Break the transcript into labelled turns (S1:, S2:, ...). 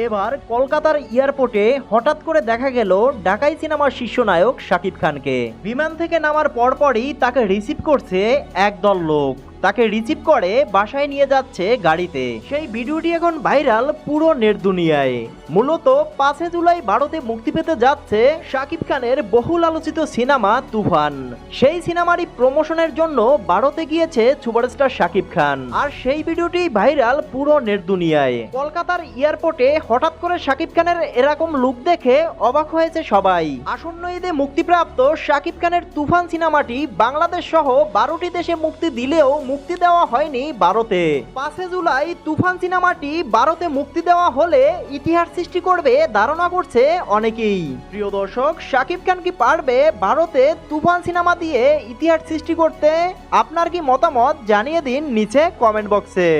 S1: এবার কলকাতার এয়ারপোর্টে হঠাৎ করে দেখা গেল ঢাকাই সিনেমার শীর্ষ নায়ক শাকিব খানকে। বিমান থেকে নামার পরপরই তাকে রিসিভ করছে একদল লোক, তাকে রিসিভ করে বাসায় নিয়ে যাচ্ছে গাড়িতে। সেই ভিডিওটি এখন ভাইরাল পুরো নেট দুনিয়ায়। মূলত 5 জুলাই ভারতে মুক্তি পেতে যাচ্ছে শাকিব খানের বহুল আলোচিত সিনেমা তুফান। সেই সিনেমারই প্রমোশনের জন্য ভারতে গিয়েছে সুপারস্টার শাকিব খান, আর সেই ভিডিওটি ভাইরাল পুরো নেট দুনিয়ায়। কলকাতার এয়ারপোর্টে হঠাৎ করে শাকিব খানের এরকম লুক দেখে অবাক হয়েছে সবাই। আসন্ন ঈদে মুক্তিপ্রাপ্ত শাকিব খানের তুফান সিনেমাটি বাংলাদেশ সহ 12টি দেশে মুক্তি দিলেও মুক্তি দেওয়া হয়নি ভারতে। 5 জুলাই তুফান সিনেমাটি ভারতে মুক্তি দেওয়া হলে ইতিহাস সৃষ্টি করবে ধারণা করছে অনেকেই। প্রিয় দর্শক, শাকিব খান কি পারবে ভারতে তুফান সিনেমা দিয়ে ইতিহাস সৃষ্টি করতে? আপনার কি মতামত জানিয়ে দিন নিচে কমেন্ট বক্সে।